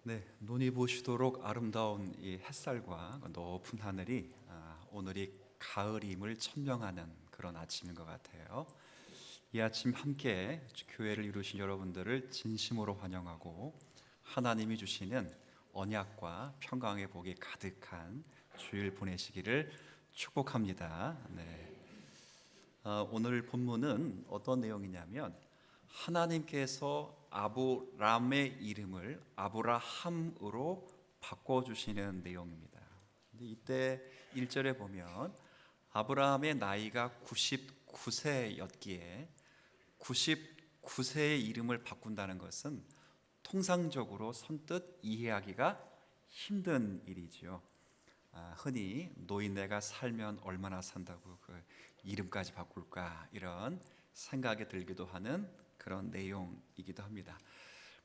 네, 눈이 부시도록 아름다운 이 햇살과 높은 하늘이 오늘이 가을임을 천명하는 그런 아침인 것 같아요. 이 아침 함께 교회를 이루신 여러분들을 진심으로 환영하고 하나님이 주시는 언약과 평강의 복이 가득한 주일 보내시기를 축복합니다. 네. 오늘 본문은 어떤 내용이냐면 하나님께서 아브람의 이름을 아브라함으로 바꿔주시는 내용입니다. 근데 이때 1절에 보면 아브라함의 나이가 99세였기에 99세의 이름을 바꾼다는 것은 통상적으로 선뜻 이해하기가 힘든 일이지요. 흔히 노인네가 살면 얼마나 산다고 그 이름까지 바꿀까 이런 생각이 들기도 하는 그런 내용이기도 합니다.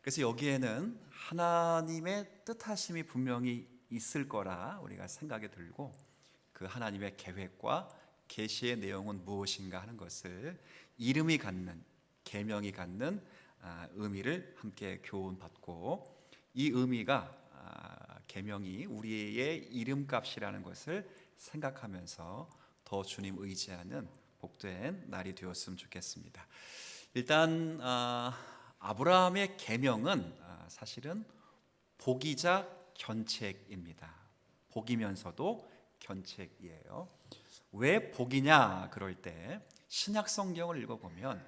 그래서 여기에는 하나님의 뜻하심이 분명히 있을 거라 우리가 생각이 들고 그 하나님의 계획과 계시의 내용은 무엇인가 하는 것을 이름이 갖는 계명이 갖는 의미를 함께 교훈받고 이 의미가 계명이 우리의 이름값이라는 것을 생각하면서 더 주님 의지하는 복된 날이 되었으면 좋겠습니다. 일단 아브라함의 계명은 사실은 복이자 견책입니다. 복이면서도 견책이에요. 왜 복이냐 그럴 때 신약 성경을 읽어보면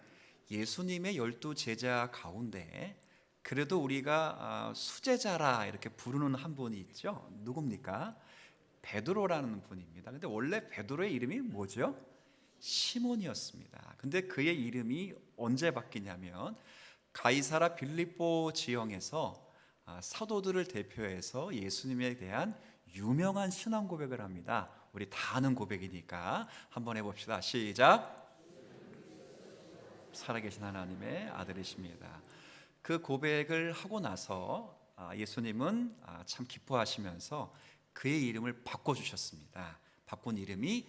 예수님의 12 제자 가운데 그래도 우리가 수제자라 이렇게 부르는 한 분이 있죠. 누굽니까? 베드로라는 분입니다. 근데 원래 베드로의 이름이 뭐죠? 시몬이었습니다. 근데 그의 이름이 언제 바뀌냐면 가이사라 빌립보 지형에서 사도들을 대표해서 예수님에 대한 유명한 신앙 고백을 합니다. 우리 다 아는 고백이니까 한번 해봅시다. 시작. 살아계신 하나님의 아들이십니다. 그 고백을 하고 나서 예수님은 참 기뻐하시면서 그의 이름을 바꿔주셨습니다. 바꾼 이름이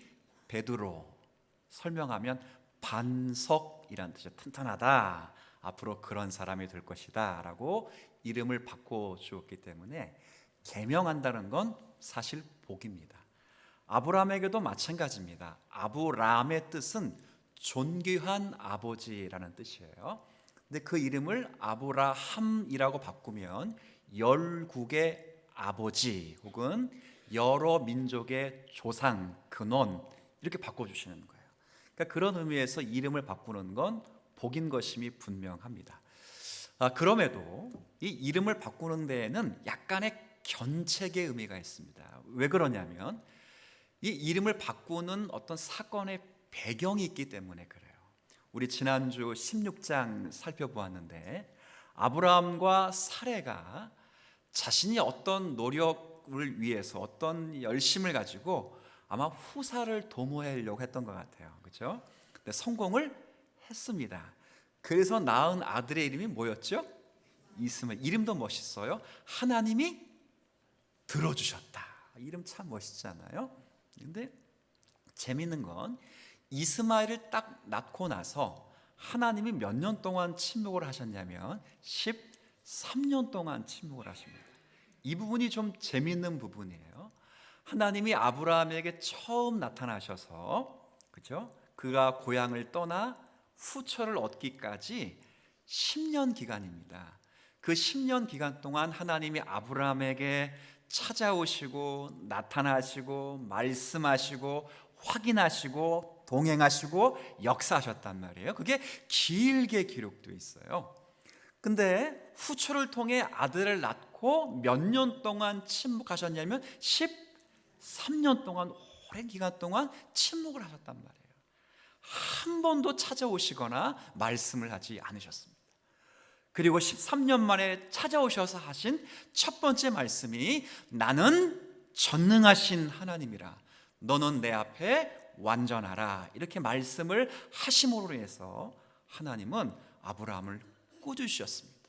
베드로, 설명하면 반석이란 뜻이죠. 튼튼하다, 앞으로 그런 사람이 될 것이다 라고 이름을 바꿔주었기 때문에 계명한다는 건 사실 복입니다. 아브라함에게도 마찬가지입니다. 아브라함의 뜻은 존귀한 아버지라는 뜻이에요. 근데 그 이름을 아브라함이라고 바꾸면 열국의 아버지 혹은 여러 민족의 조상, 근원 이렇게 바꿔주시는 거예요. 그러니까 그런 의미에서 이름을 바꾸는 건 복인 것임이 분명합니다. 그럼에도 이 이름을 바꾸는 데에는 약간의 견책의 의미가 있습니다. 왜 그러냐면 이 이름을 바꾸는 어떤 사건의 배경이 있기 때문에 그래요. 우리 지난주 16장 살펴보았는데 아브라함과 사레가 자신이 어떤 노력을 위해서 어떤 열심을 가지고 아마 후사를 도모하려고 했던 것 같아요. 그렇죠? 근데 성공을 했습니다. 그래서 낳은 아들의 이름이 뭐였죠? 이스마엘. 이름도 멋있어요. 하나님이 들어주셨다. 이름 참 멋있잖아요. 근데 재밌는 건 이스마엘을 딱 낳고 나서 하나님이 몇 년 동안 침묵을 하셨냐면 13년 동안 침묵을 하십니다. 이 부분이 좀 재밌는 부분이에요. 하나님이 아브라함에게 처음 나타나셔서 그죠? 그가 고향을 떠나 후처를 얻기까지 10년 기간입니다. 그 10년 기간 동안 하나님이 아브라함에게 찾아오시고 나타나시고 말씀하시고 확인하시고 동행하시고 역사하셨단 말이에요. 그게 길게 기록되어 있어요. 근데 후처를 통해 아들을 낳고 몇 년 동안 침묵하셨냐면 13년 동안 오랜 기간 동안 침묵을 하셨단 말이에요. 한 번도 찾아오시거나 말씀을 하지 않으셨습니다. 그리고 13년 만에 찾아오셔서 하신 첫 번째 말씀이 나는 전능하신 하나님이라 너는 내 앞에 완전하라 이렇게 말씀을 하심으로 해서 하나님은 아브라함을 꾸짖으셨습니다.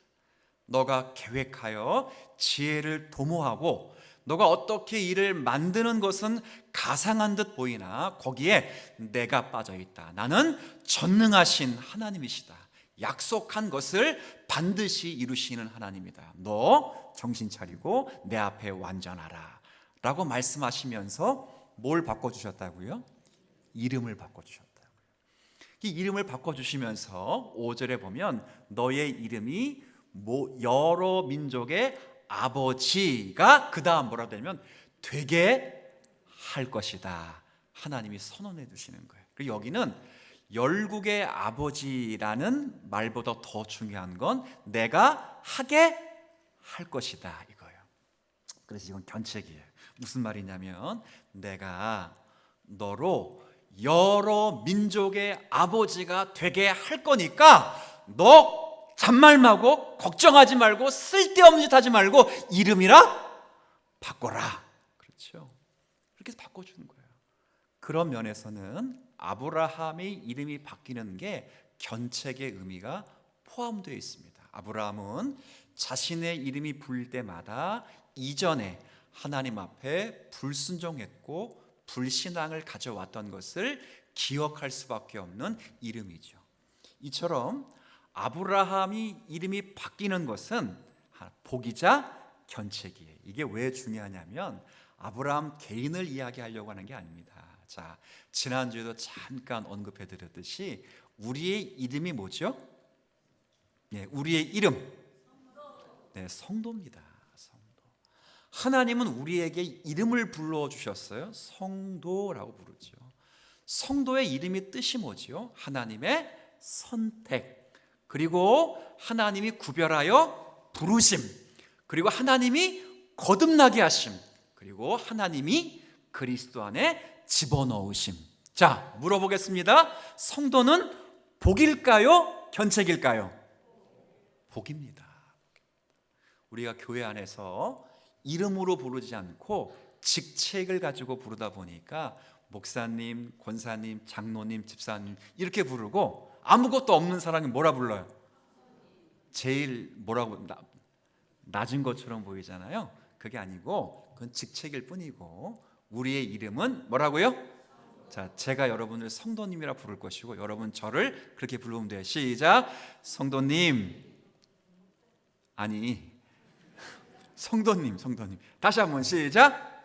너가 계획하여 지혜를 도모하고 너가 어떻게 일을 만드는 것은 가상한 듯 보이나 거기에 내가 빠져 있다. 나는 전능하신 하나님이시다. 약속한 것을 반드시 이루시는 하나님이다. 너 정신 차리고 내 앞에 완전하라 라고 말씀하시면서 뭘 바꿔주셨다고요? 이름을 바꿔주셨다고요. 이 이름을 바꿔주시면서 5절에 보면 너의 이름이 여러 민족의 아버지가 그 다음 뭐라 되냐면 되게 할 것이다. 하나님이 선언해 주시는 거예요. 그리고 여기는 열국의 아버지라는 말보다 더 중요한 건 내가 하게 할 것이다 이거예요. 그래서 이건 견책이에요. 무슨 말이냐면 내가 너로 여러 민족의 아버지가 되게 할 거니까 너 잔말 말고 걱정하지 말고 쓸데없는 짓 하지 말고 이름이라 바꿔라. 그렇죠? 그렇게 해서 바꿔주는 거예요. 그런 면에서는 아브라함의 이름이 바뀌는 게 견책의 의미가 포함되어 있습니다. 아브라함은 자신의 이름이 불릴 때마다 이전에 하나님 앞에 불순종했고 불신앙을 가져왔던 것을 기억할 수밖에 없는 이름이죠. 이처럼 아브라함이 이름이 바뀌는 것은 복이자 견책이에요. 이게 왜 중요하냐면 아브라함 개인을 이야기하려고 하는 게 아닙니다. 자, 지난주에도 잠깐 언급해 드렸듯이 우리의 이름이 뭐죠? 네, 우리의 이름. 네, 성도입니다. 성도. 하나님은 우리에게 이름을 불러 주셨어요. 성도라고 부르죠. 성도의 이름이 뜻이 뭐죠? 하나님의 선택. 그리고 하나님이 구별하여 부르심. 그리고 하나님이 거듭나게 하심. 그리고 하나님이 그리스도 안에 집어넣으심. 자, 물어보겠습니다. 성도는 복일까요? 견책일까요? 복입니다. 우리가 교회 안에서 이름으로 부르지 않고 직책을 가지고 부르다 보니까 목사님, 권사님, 장로님, 집사님 이렇게 부르고 아무것도 없는 사람이 뭐라 불러요? 제일 뭐라고 낮은 것처럼 보이잖아요. 그게 아니고 그건 직책일 뿐이고 우리의 이름은 뭐라고요? 자, 제가 여러분을 성도님이라 부를 것이고 여러분 저를 그렇게 부르면 돼요. 시작. 성도님. 아니 성도님. 다시 한번 시작.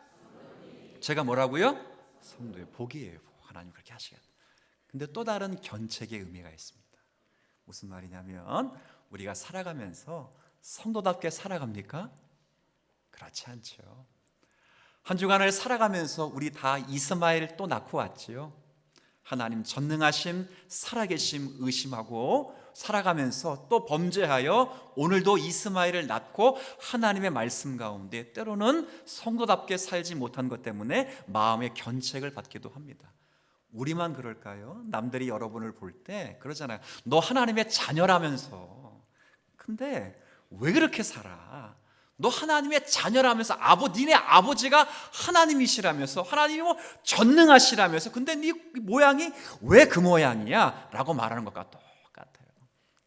제가 뭐라고요? 성도의 복이에요. 하나님 그렇게 하시겠다. 근데 또 다른 견책의 의미가 있습니다. 무슨 말이냐면 우리가 살아가면서 성도답게 살아갑니까? 그렇지 않죠. 한 주간을 살아가면서 우리 다 이스마엘 또 낳고 왔지요. 하나님 전능하심, 살아계심 의심하고 살아가면서 또 범죄하여 오늘도 이스마엘을 낳고 하나님의 말씀 가운데 때로는 성도답게 살지 못한 것 때문에 마음의 견책을 받기도 합니다. 우리만 그럴까요? 남들이 여러분을 볼 때 그러잖아요. 너 하나님의 자녀라면서. 근데 왜 그렇게 살아? 너 하나님의 자녀라면서 니네 아버지가 하나님이시라면서 하나님이 전능하시라면서 근데 네 모양이 왜 그 모양이야? 라고 말하는 것과 똑같아요.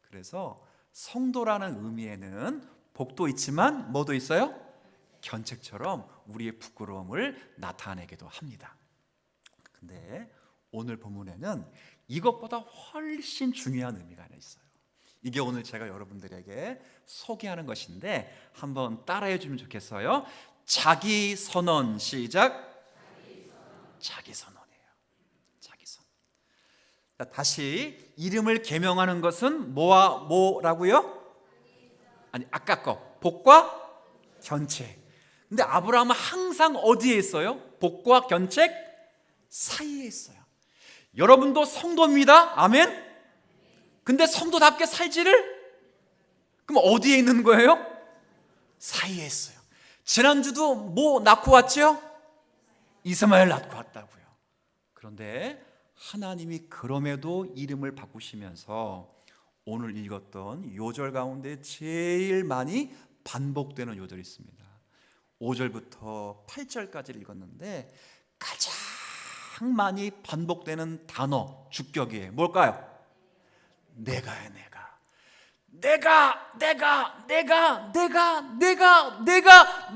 그래서 성도라는 의미에는 복도 있지만 뭐도 있어요? 견책처럼 우리의 부끄러움을 나타내기도 합니다. 근데 오늘 본문에는 이것보다 훨씬 중요한 의미가 하나 있어요. 이게 오늘 제가 여러분들에게 소개하는 것인데 한번 따라해 주면 좋겠어요. 자기 선언. 시작. 자기 선언이에요. 자기 선언. 다시 이름을 계명하는 것은 뭐라고요? 아니 아까 거 복과 견책. 근데 아브라함은 항상 어디에 있어요? 복과 견책 사이에 있어요. 여러분도 성도입니다. 아멘. 근데 성도답게 살지를 그럼 어디에 있는 거예요? 사이에 있어요. 지난주도 뭐 낳고 왔죠? 이스마엘 낳고 왔다고요. 그런데 하나님이 그럼에도 이름을 바꾸시면서 오늘 읽었던 요절 가운데 제일 많이 반복되는 요절이 있습니다. 5절부터 8절까지 읽었는데 가장 많이 반복되는 단어 주격이에요. 뭘까요? 내가요.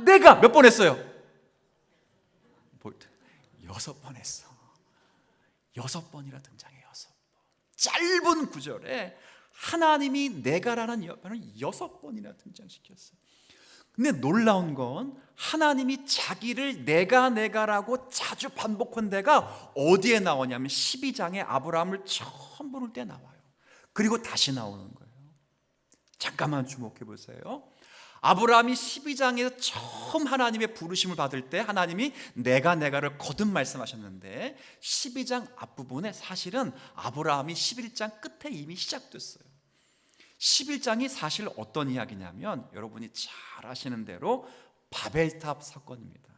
내가 몇 번 했어요? 6번 했어. 6번이나 등장해요. 6번. 짧은 구절에 하나님이 내가라는 단어를 6번이나 등장시켰어요. 근데 놀라운 건 하나님이 자기를 내가라고 자주 반복한 데가 어디에 나오냐면 12장에 아브라함을 처음 부를 때 나와요. 그리고 다시 나오는 거예요. 잠깐만 주목해 보세요. 아브라함이 12장에서 처음 하나님의 부르심을 받을 때 하나님이 내가를 거듭 말씀하셨는데 12장 앞부분에 사실은 아브라함이 11장 끝에 이미 시작됐어요. 11장이 사실 어떤 이야기냐면 여러분이 잘 아시는 대로 바벨탑 사건입니다.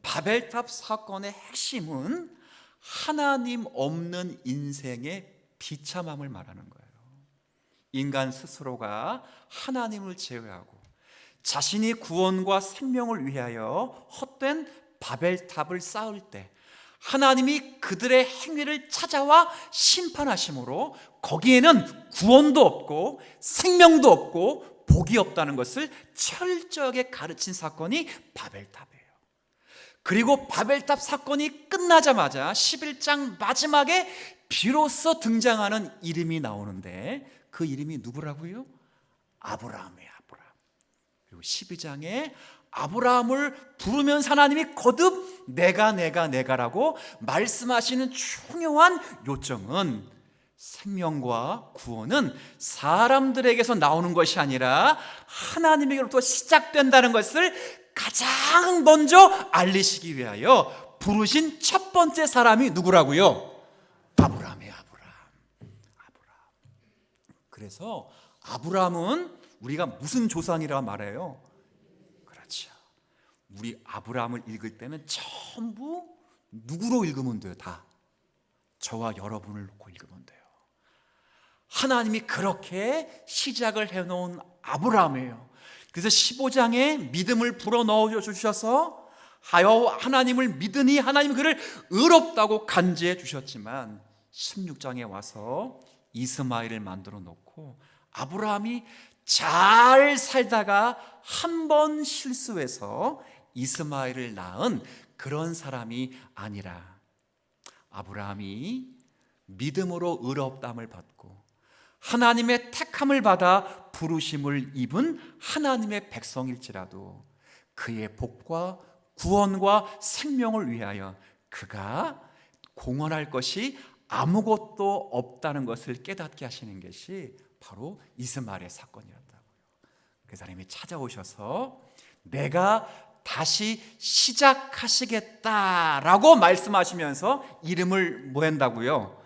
바벨탑 사건의 핵심은 하나님 없는 인생의 비참함을 말하는 거예요. 인간 스스로가 하나님을 제외하고 자신이 구원과 생명을 위하여 헛된 바벨탑을 쌓을 때 하나님이 그들의 행위를 찾아와 심판하심으로 거기에는 구원도 없고 생명도 없고 복이 없다는 것을 철저하게 가르친 사건이 바벨탑이에요. 그리고 바벨탑 사건이 끝나자마자 11장 마지막에 비로소 등장하는 이름이 나오는데 그 이름이 누구라고요? 아브라함이에요. 아브라함. 그리고 12장에 아브라함을 부르면서 하나님이 거듭 내가라고 말씀하시는 중요한 요점은 생명과 구원은 사람들에게서 나오는 것이 아니라 하나님에게로부터 시작된다는 것을 가장 먼저 알리시기 위하여 부르신 첫 번째 사람이 누구라고요? 아브라함이에요. 아브라함. 그래서 아브라함은 우리가 무슨 조상이라 말해요? 그렇죠. 우리 아브라함을 읽을 때는 전부 누구로 읽으면 돼요? 다 저와 여러분을 놓고 읽으면 돼요. 하나님이 그렇게 시작을 해놓은 아브라함이에요. 그래서 15장에 믿음을 불어넣어 주셔서 하나님을 믿으니 하나님이 그를 의롭다고 간지해 주셨지만 16장에 와서 이스마엘을 만들어 놓고 아브라함이 잘 살다가 한 번 실수해서 이스마엘을 낳은 그런 사람이 아니라 아브라함이 믿음으로 의롭다함을 받고 하나님의 택함을 받아 부르심을 입은 하나님의 백성일지라도 그의 복과 구원과 생명을 위하여 그가 공헌할 것이 아무것도 없다는 것을 깨닫게 하시는 것이 바로 이스마엘의 사건이었다고요. 그래서 하나님이 찾아오셔서 내가 다시 시작하시겠다라고 말씀하시면서 이름을 뭐 한다고요?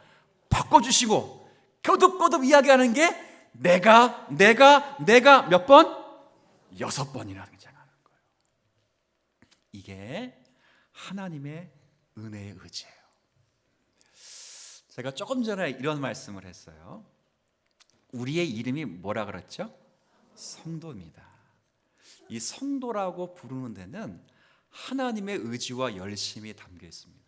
바꿔주시고 거듭 이야기하는 게 내가 몇 번? 6번이나 등장하는 거예요. 이게 하나님의 은혜의 의지예요. 제가 조금 전에 이런 말씀을 했어요. 우리의 이름이 뭐라 그랬죠? 성도입니다. 이 성도라고 부르는 데는 하나님의 의지와 열심이 담겨 있습니다.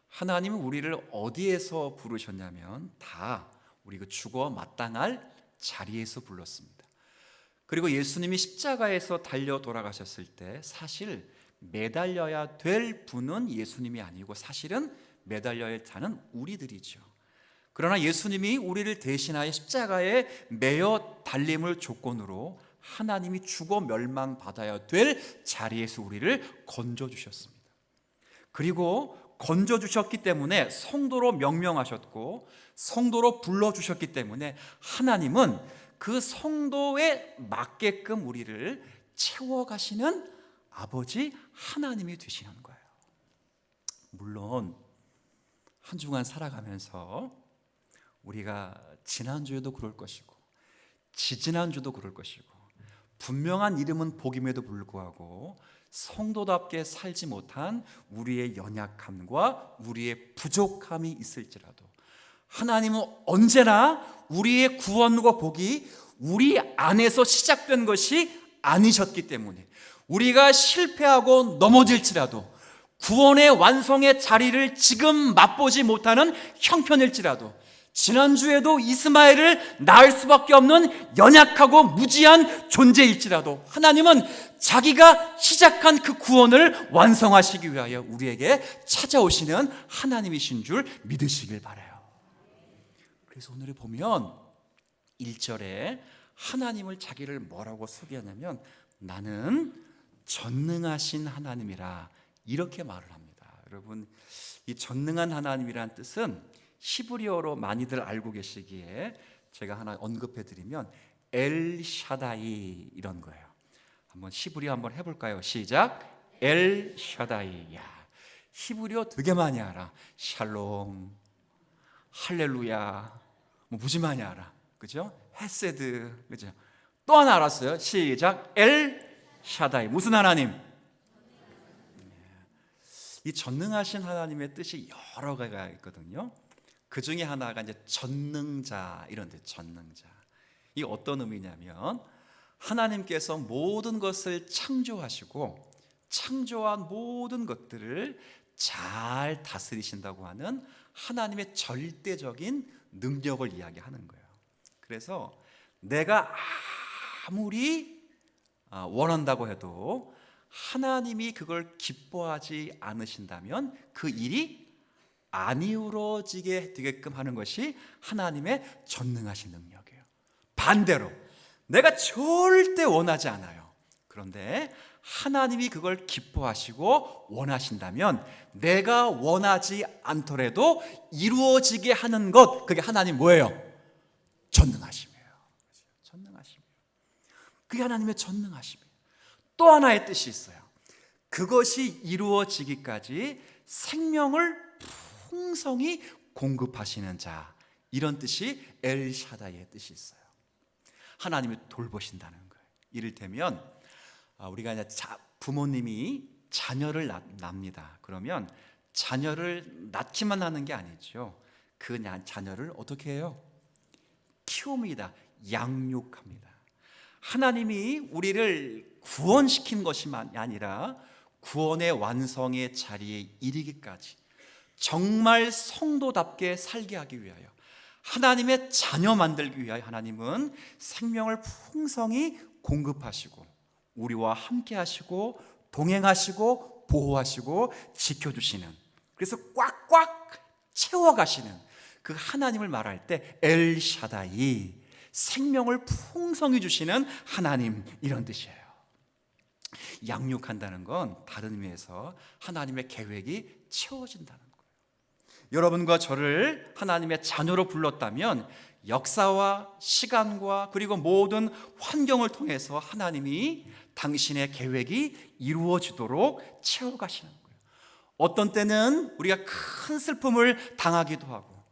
하나님은 우리를 어디에서 부르셨냐면 다 우리 그 죽어 마땅할 자리에서 불렀습니다. 그리고 예수님이 십자가에서 달려 돌아가셨을 때 사실 매달려야 될 분은 예수님이 아니고 사실은 매달려야 하는 우리들이죠. 그러나 예수님이 우리를 대신하여 십자가에 매어 달림을 조건으로 하나님이 죽어 멸망받아야 될 자리에서 우리를 건져주셨습니다. 그리고 건져주셨기 때문에 성도로 명명하셨고 성도로 불러주셨기 때문에 하나님은 그 성도에 맞게끔 우리를 채워가시는 아버지 하나님이 되시는 거예요. 물론 한 주간 살아가면서 우리가 지난주에도 그럴 것이고 지지난주도 그럴 것이고 분명한 이름은 복임에도 불구하고 성도답게 살지 못한 우리의 연약함과 우리의 부족함이 있을지라도 하나님은 언제나 우리의 구원과 복이 우리 안에서 시작된 것이 아니셨기 때문에 우리가 실패하고 넘어질지라도 구원의 완성의 자리를 지금 맛보지 못하는 형편일지라도 지난주에도 이스마엘을 낳을 수밖에 없는 연약하고 무지한 존재일지라도 하나님은 자기가 시작한 그 구원을 완성하시기 위하여 우리에게 찾아오시는 하나님이신 줄 믿으시길 바라요. 그래서 오늘 보면 1절에 하나님을 자기를 뭐라고 소개하냐면 나는 전능하신 하나님이라 이렇게 말을 합니다. 여러분, 이 전능한 하나님이라는 뜻은 히브리어로 많이들 알고 계시기에 제가 하나 언급해 드리면 엘샤다이 이런 거예요. 한번 히브리어 한번 해볼까요? 시작. 엘샤다이. 야, 히브리어 되게 많이 알아. 샬롬, 할렐루야, 뭐 무지 많이 알아. 그죠? 헤세드, 그죠? 또 하나 알았어요. 시작. 엘샤다이. 무슨 하나님? 이 전능하신 하나님의 뜻이 여러 가지가 있거든요. 그 중에 하나가 이제 전능자 이런 데 전능자. 이 어떤 의미냐면 하나님께서 모든 것을 창조하시고 창조한 모든 것들을 잘 다스리신다고 하는 하나님의 절대적인 능력을 이야기하는 거예요. 그래서 내가 아무리 원한다고 해도 하나님이 그걸 기뻐하지 않으신다면 그 일이 안 이루어지게 되게끔 하는 것이 하나님의 전능하신 능력이에요. 반대로 내가 절대 원하지 않아요. 그런데 하나님이 그걸 기뻐하시고 원하신다면 내가 원하지 않더라도 이루어지게 하는 것, 그게 하나님 뭐예요? 전능하심이에요. 전능하심이에요. 그게 하나님의 전능하심이에요. 또 하나의 뜻이 있어요. 그것이 이루어지기까지 생명을 풍성히 공급하시는 자, 이런 뜻이 엘샤다이의 뜻이 있어요. 하나님이 돌보신다는 거예요. 이를테면 우리가 이제 부모님이 자녀를 낳습니다. 그러면 자녀를 낳기만 하는 게 아니죠. 그 자녀를 어떻게 해요? 키웁니다. 양육합니다. 하나님이 우리를 구원시킨 것이 아니라 구원의 완성의 자리에 이르기까지 정말 성도답게 살게 하기 위하여 하나님의 자녀 만들기 위하여 하나님은 생명을 풍성히 공급하시고 우리와 함께 하시고 동행하시고 보호하시고 지켜주시는, 그래서 꽉꽉 채워가시는 그 하나님을 말할 때 엘샤다이, 생명을 풍성히 주시는 하나님, 이런 뜻이에요. 양육한다는 건 다른 의미에서 하나님의 계획이 채워진다는 거예요. 여러분과 저를 하나님의 자녀로 불렀다면 역사와 시간과 그리고 모든 환경을 통해서 하나님이 당신의 계획이 이루어지도록 채워가시는 거예요. 어떤 때는 우리가 큰 슬픔을 당하기도 하고,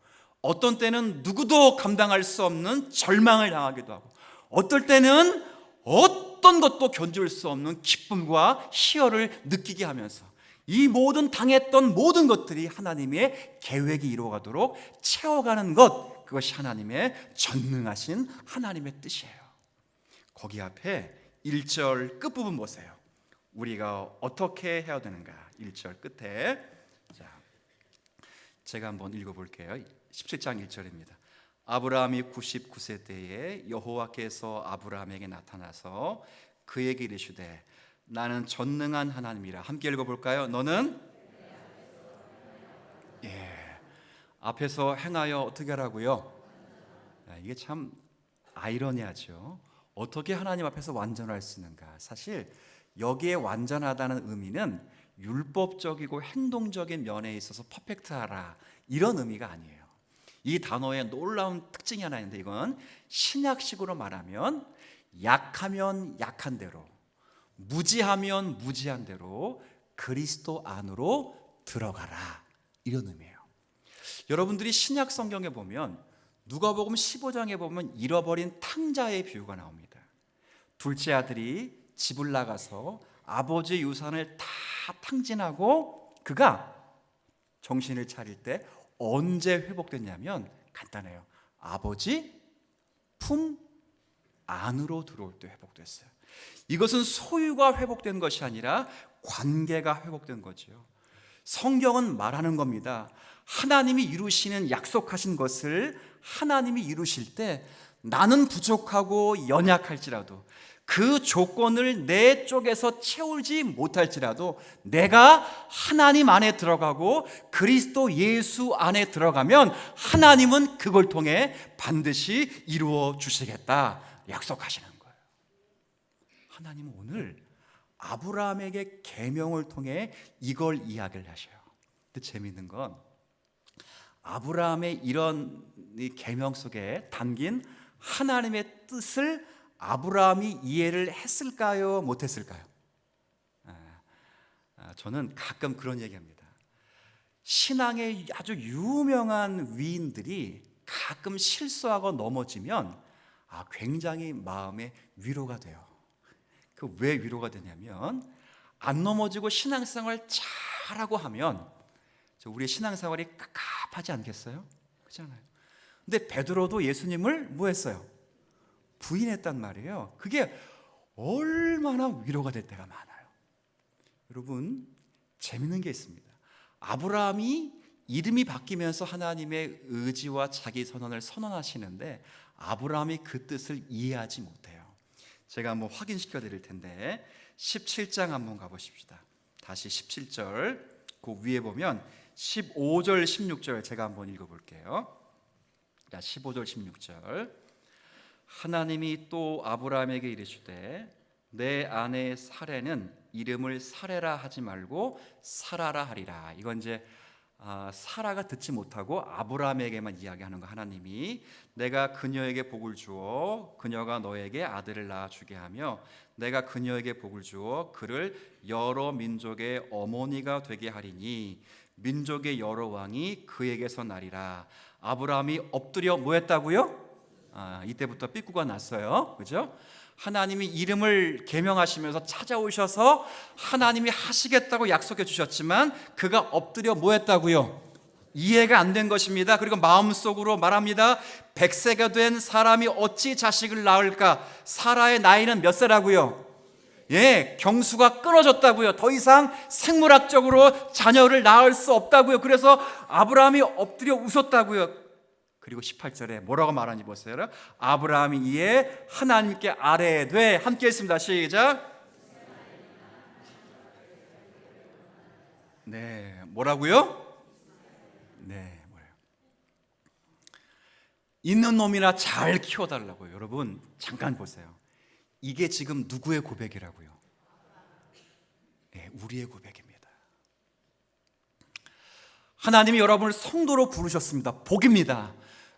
어떤 때는 누구도 감당할 수 없는 절망을 당하기도 하고, 어떨 때는 어떤 것도 견딜 수 없는 기쁨과 희열을 느끼게 하면서 이 모든 당했던 모든 것들이 하나님의 계획이 이루어가도록 채워가는 것, 그것이 하나님의 전능하신 하나님의 뜻이에요. 거기 앞에 1절 끝부분 보세요. 우리가 어떻게 해야 되는가? 1절 끝에, 자, 제가 한번 읽어볼게요. 17장 1절입니다. 아브라함이 99세 때에 여호와께서 아브라함에게 나타나서 그에게 이르시되 나는 전능한 하나님이라. 함께 읽어볼까요? 너는 앞에서 행하여 어떻게 하라고요? 이게 참 아이러니하죠. 어떻게 하나님 앞에서 완전할 수 있는가? 사실 여기에 완전하다는 의미는 율법적이고 행동적인 면에 있어서 퍼펙트하라, 이런 의미가 아니에요. 이 단어의 놀라운 특징이 하나 있는데, 이건 신약식으로 말하면 약하면 약한 대로, 무지하면 무지한 대로 그리스도 안으로 들어가라, 이런 의미예요. 여러분들이 신약 성경에 보면 누가복음 15장에 보면 잃어버린 탕자의 비유가 나옵니다. 둘째 아들이 집을 나가서 아버지의 유산을 다 탕진하고 그가 정신을 차릴 때 언제 회복됐냐면 간단해요. 아버지 품 안으로 들어올 때 회복됐어요. 이것은 소유가 회복된 것이 아니라 관계가 회복된 거죠. 성경은 말하는 겁니다. 하나님이 이루시는 약속하신 것을 하나님이 이루실 때 나는 부족하고 연약할지라도 그 조건을 내 쪽에서 채우지 못할지라도 내가 하나님 안에 들어가고 그리스도 예수 안에 들어가면 하나님은 그걸 통해 반드시 이루어 주시겠다 약속하시는 거예요. 하나님은 오늘 아브라함에게 계명을 통해 이걸 이야기를 하셔요. 근데 재미있는 건 아브라함의 이런 계명 속에 담긴 하나님의 뜻을 아브라함이 이해를 했을까요? 못했을까요? 저는 가끔 그런 얘기합니다. 신앙의 아주 유명한 위인들이 가끔 실수하고 넘어지면 굉장히 마음에 위로가 돼요. 그 왜 위로가 되냐면 안 넘어지고 신앙생활 잘하고 하면 우리의 신앙생활이 깝깝하지 않겠어요? 그렇잖아요. 근데 베드로도 예수님을 뭐 했어요? 부인했단 말이에요. 그게 얼마나 위로가 될 때가 많아요. 여러분, 재밌는 게 있습니다. 아브라함이 이름이 바뀌면서 하나님의 의지와 자기 선언을 선언하시는데 아브라함이 그 뜻을 이해하지 못해요. 제가 한번 확인시켜 드릴 텐데 17장 한번 가보십시다. 다시 17절 그 위에 보면 15절 16절 제가 한번 읽어볼게요. 15절 16절 하나님이 또 아브라함에게 이르시되 내 아내 사레는 이름을 사레라 하지 말고 사라라 하리라. 이건 이제 사라가 듣지 못하고 아브라함에게만 이야기하는 거. 하나님이 내가 그녀에게 복을 주어 그녀가 너에게 아들을 낳아주게 하며 내가 그녀에게 복을 주어 그를 여러 민족의 어머니가 되게 하리니 민족의 여러 왕이 그에게서 나리라. 아브라함이 엎드려 뭐 했다고요? 이때부터 삐꾸가 났어요. 그죠? 하나님이 이름을 계명하시면서 찾아오셔서 하나님이 하시겠다고 약속해 주셨지만 그가 엎드려 뭐 했다고요? 이해가 안 된 것입니다. 그리고 마음속으로 말합니다. 100세가 된 사람이 어찌 자식을 낳을까? 사라의 나이는 몇 세라고요? 경수가 끊어졌다고요. 더 이상 생물학적으로 자녀를 낳을 수 없다고요. 그래서 아브라함이 엎드려 웃었다고요. 그리고 18절에 뭐라고 말하는지 보세요. 아브라함이 이에 하나님께 아뢰되, 함께 했습니다. 시작. 네, 뭐라고요? 네, 뭐래요? 있는 놈이나 잘 키워달라고요. 여러분 잠깐 보세요. 이게 지금 누구의 고백이라고요? 네, 우리의 고백입니다. 하나님이 여러분을 성도로 부르셨습니다. 복입니다.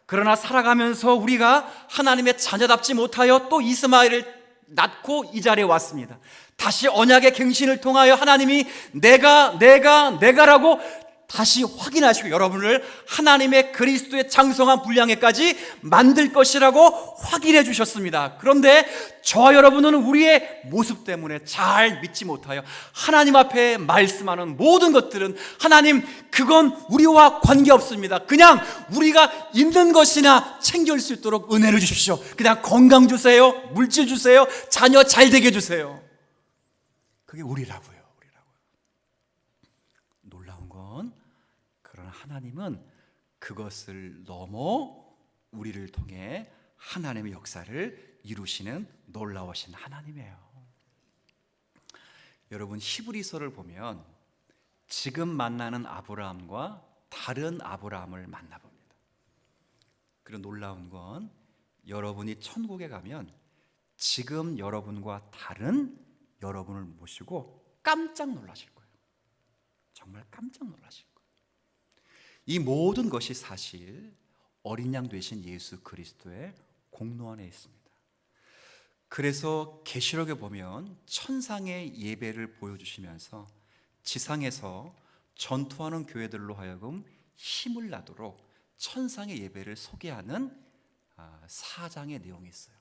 그러나 살아가면서 우리가 하나님의 자녀답지 못하여 또 이스마엘을 낳고 이 자리에 왔습니다. 다시 언약의 갱신을 통하여 하나님이 내가라고 다시 확인하시고 여러분을 하나님의 그리스도의 장성한 분량에까지 만들 것이라고 확인해 주셨습니다. 그런데 저와 여러분은 우리의 모습 때문에 잘 믿지 못하여 하나님 앞에 말씀하는 모든 것들은 하나님 그건 우리와 관계없습니다. 그냥 우리가 있는 것이나 챙길 수 있도록 은혜를 주십시오. 그냥 건강 주세요. 물질 주세요. 자녀 잘 되게 주세요. 그게 우리라고요. 놀라운 건 그러나 하나님은 그것을 넘어 우리를 통해 하나님의 역사를 이루시는 놀라우신 하나님이에요. 여러분 히브리서를 보면 지금 만나는 아브라함과 다른 아브라함을 만나봅니다. 그리고 놀라운 건 여러분이 천국에 가면 지금 여러분과 다른 여러분을 모시고 깜짝 놀라실 거예요. 정말 깜짝 놀라실 거예요. 이 모든 것이 사실 어린 양 되신 예수 그리스도의 공로 안에 있습니다. 그래서 계시록에 보면 천상의 예배를 보여주시면서 지상에서 전투하는 교회들로 하여금 힘을 나도록 천상의 예배를 소개하는 4장의 내용이 있어요.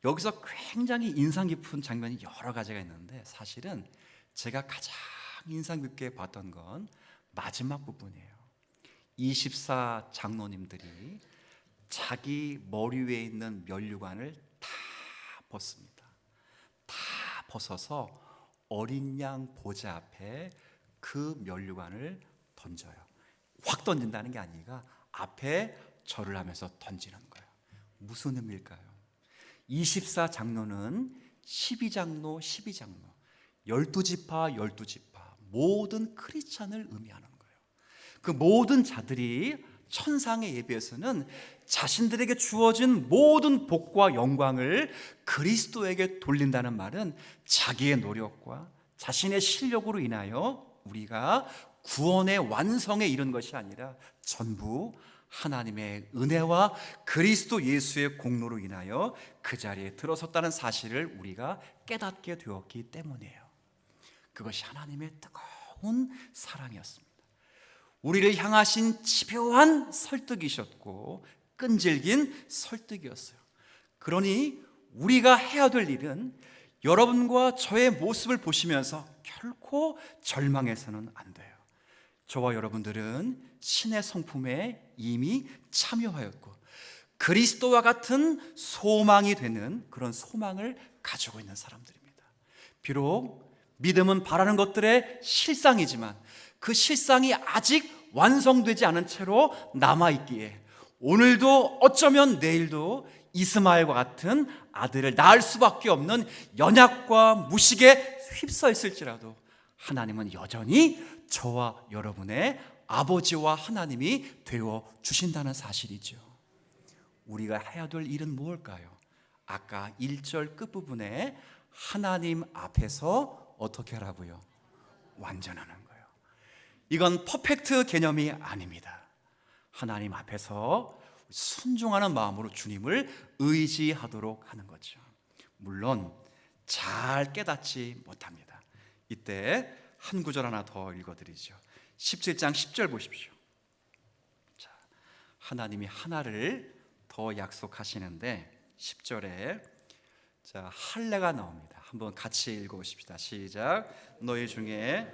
여기서 굉장히 인상 깊은 장면이 여러 가지가 있는데 사실은 제가 가장 인상 깊게 봤던 건 마지막 부분이에요. 24 장로님들이 자기 머리 위에 있는 면류관을 다 벗습니다. 다 벗어서 어린 양 보좌 앞에 그 면류관을 던져요. 확 던진다는 게 아니라 앞에 절을 하면서 던지는 거예요. 무슨 의미일까요? 24 장로는 12장로 12장로 12지파 12지파 모든 크리스찬을 의미하는 거예요. 그 모든 자들이 천상의 예배에서는 자신들에게 주어진 모든 복과 영광을 그리스도에게 돌린다는 말은 자기의 노력과 자신의 실력으로 인하여 우리가 구원의 완성에 이른 것이 아니라 전부 하나님의 은혜와 그리스도 예수의 공로로 인하여 그 자리에 들어섰다는 사실을 우리가 깨닫게 되었기 때문이에요. 그것이 하나님의 뜨거운 사랑이었습니다. 우리를 향하신 집요한 설득이셨고 끈질긴 설득이었어요. 그러니 우리가 해야 될 일은 여러분과 저의 모습을 보시면서 결코 절망해서는 안 돼요. 저와 여러분들은 신의 성품에 이미 참여하였고 그리스도와 같은 소망이 되는 그런 소망을 가지고 있는 사람들입니다. 비록 믿음은 바라는 것들의 실상이지만 그 실상이 아직 완성되지 않은 채로 남아있기에 오늘도 어쩌면 내일도 이스마엘과 같은 아들을 낳을 수밖에 없는 연약과 무식에 휩싸여 있을지라도 하나님은 여전히 저와 여러분의 아버지와 하나님이 되어 주신다는 사실이죠. 우리가 해야 될 일은 무엇일까요? 아까 1절 끝부분에 하나님 앞에서 어떻게 하라고요? 완전하는 거예요. 이건 퍼펙트 개념이 아닙니다. 하나님 앞에서 순종하는 마음으로 주님을 의지하도록 하는 거죠. 물론 잘 깨닫지 못합니다. 이때 한 구절 하나 더 읽어드리죠. 17장 10절 보십시오. 자, 하나님이 하나를 더 약속하시는데 10절에 자, 할례가 나옵니다. 한번 같이 읽어보십시다. 시작. 너희 중에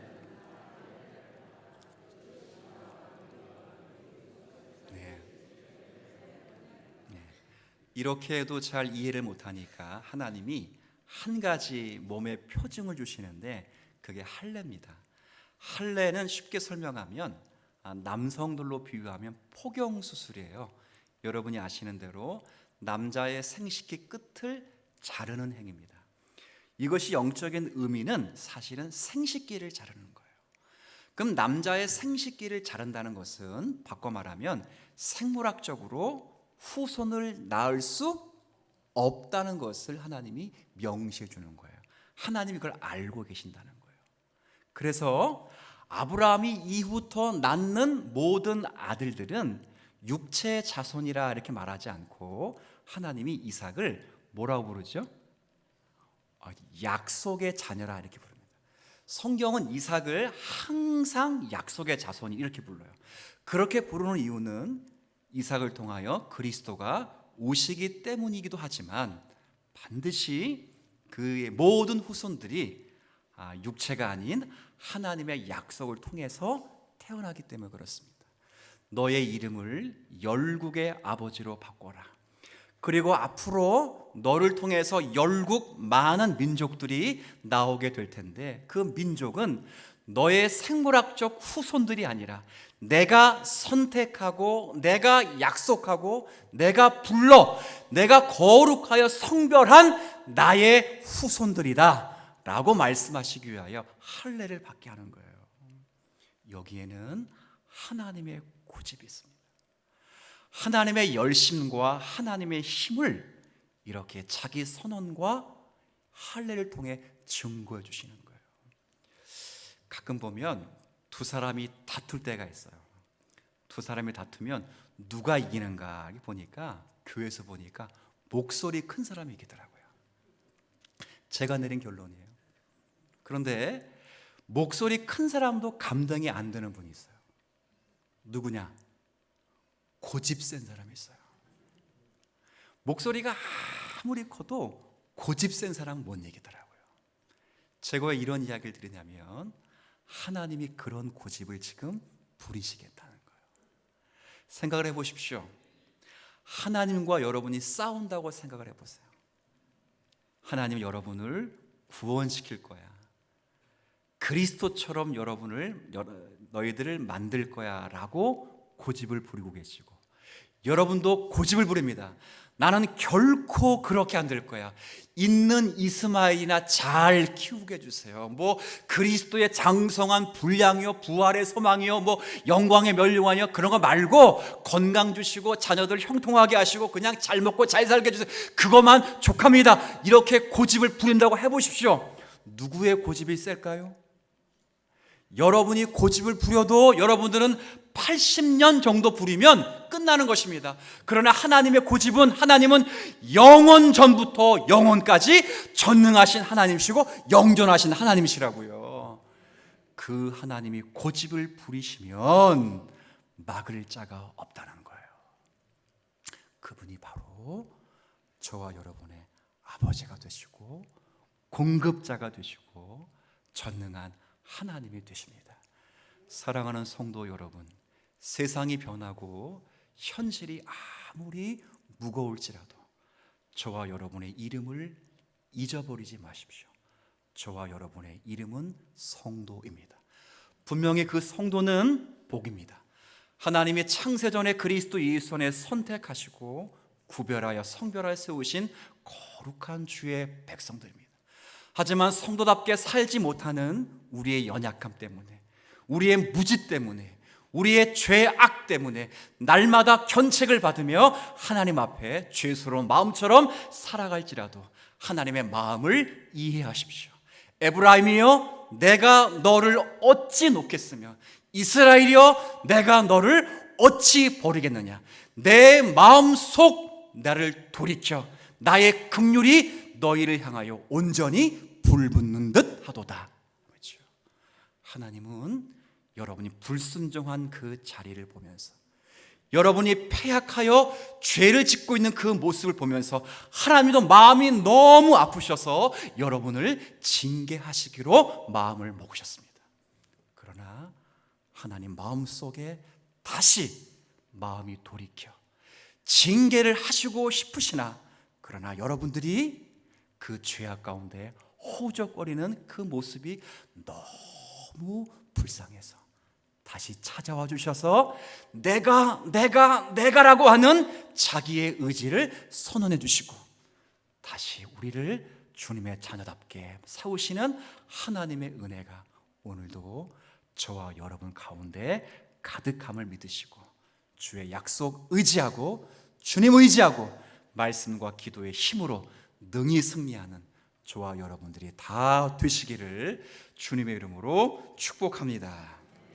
이렇게 해도 잘 이해를 못하니까 하나님이 한 가지 몸의 표징을 주시는데 그게 할례입니다. 할례는 쉽게 설명하면 남성들로 비유하면 포경수술이에요. 여러분이 아시는 대로 남자의 생식기 끝을 자르는 행위입니다. 이것이 영적인 의미는 사실은 생식기를 자르는 거예요. 그럼 남자의 생식기를 자른다는 것은 바꿔 말하면 생물학적으로 후손을 낳을 수 없다는 것을 하나님이 명시해 주는 거예요. 하나님이 그걸 알고 계신다는 거예요. 그래서 아브라함이 이후부터 낳는 모든 아들들은 육체의 자손이라 이렇게 말하지 않고 하나님이 이삭을 뭐라고 부르죠? 약속의 자녀라 이렇게 부릅니다. 성경은 이삭을 항상 약속의 자손이 이렇게 불러요. 그렇게 부르는 이유는 이삭을 통하여 그리스도가 오시기 때문이기도 하지만 반드시 그의 모든 후손들이 육체가 아닌 하나님의 약속을 통해서 태어나기 때문에 그렇습니다. 너의 이름을 열국의 아버지로 바꿔라. 그리고 앞으로 너를 통해서 열국 많은 민족들이 나오게 될 텐데 그 민족은 너의 생물학적 후손들이 아니라 내가 선택하고 내가 약속하고 내가 불러 내가 거룩하여 성별한 나의 후손들이다 라고 말씀하시기 위하여 할례를 받게 하는 거예요. 여기에는 하나님의 고집이 있습니다. 하나님의 열심과 하나님의 힘을 이렇게 자기 선언과 할례를 통해 증거해 주시는 거예요. 가끔 보면 두 사람이 다툴 때가 있어요. 두 사람이 다투면 누가 이기는가 보니까 교회에서 보니까 목소리 큰 사람이 이기더라고요. 제가 내린 결론이에요. 그런데 목소리 큰 사람도 감당이 안 되는 분이 있어요. 누구냐? 고집 센 사람이 있어요. 목소리가 아무리 커도 고집 센 사람은 못 이기더라고요. 제가 왜 이런 이야기를 드리냐면 하나님이 그런 고집을 지금 부리시겠다는 거예요. 생각을 해보십시오. 하나님과 여러분이 싸운다고 생각을 해보세요. 하나님은 여러분을 구원시킬 거야. 그리스도처럼 너희들을 만들 거야 라고 고집을 부리고 계시고 여러분도 고집을 부립니다. 나는 결코 그렇게 안 될 거야. 있는 이스마엘이나 잘 키우게 해주세요. 뭐 그리스도의 장성한 분량이요, 부활의 소망이요, 뭐 영광의 멸류관이요, 그런 거 말고 건강 주시고 자녀들 형통하게 하시고 그냥 잘 먹고 잘 살게 해주세요. 그것만 족합니다. 이렇게 고집을 부린다고 해보십시오. 누구의 고집이 셀까요? 여러분이 고집을 부려도 여러분들은 80년 정도 부리면 끝나는 것입니다. 그러나 하나님의 고집은, 하나님은 영원 전부터 영원까지 전능하신 하나님이시고 영존하신 하나님이시라고요. 그 하나님이 고집을 부리시면 막을 자가 없다는 거예요. 그분이 바로 저와 여러분의 아버지가 되시고 공급자가 되시고 전능한 하나님이 되십니다. 사랑하는 성도 여러분, 세상이 변하고 현실이 아무리 무거울지라도 저와 여러분의 이름을 잊어버리지 마십시오. 저와 여러분의 이름은 성도입니다. 분명히 그 성도는 복입니다. 하나님이 창세전에 그리스도 예수 안에 선택하시고 구별하여 성별하여 세우신 거룩한 주의 백성들입니다. 하지만 성도답게 살지 못하는 우리의 연약함 때문에, 우리의 무지 때문에, 우리의 죄악 때문에 날마다 견책을 받으며 하나님 앞에 죄스러운 마음처럼 살아갈지라도 하나님의 마음을 이해하십시오. 에브라임이여, 내가 너를 어찌 놓겠으며 이스라엘이여, 내가 너를 어찌 버리겠느냐. 내 마음속 나를 돌이켜 나의 긍휼이 너희를 향하여 온전히 불붙는 듯 하도다. 그렇죠? 하나님은 여러분이 불순종한 그 자리를 보면서, 여러분이 패약하여 죄를 짓고 있는 그 모습을 보면서 하나님도 마음이 너무 아프셔서 여러분을 징계하시기로 마음을 먹으셨습니다. 그러나 하나님 마음속에 다시 마음이 돌이켜 징계를 하시고 싶으시나, 그러나 여러분들이 그 죄악 가운데 호적거리는 그 모습이 너무 불쌍해서 다시 찾아와 주셔서 내가라고 하는 자기의 의지를 선언해 주시고 다시 우리를 주님의 자녀답게 세우시는 하나님의 은혜가 오늘도 저와 여러분 가운데 가득함을 믿으시고 주의 약속 의지하고 주님 의지하고 말씀과 기도의 힘으로 능히 승리하는 저와 여러분들이 다 되시기를 주님의 이름으로 축복합니다.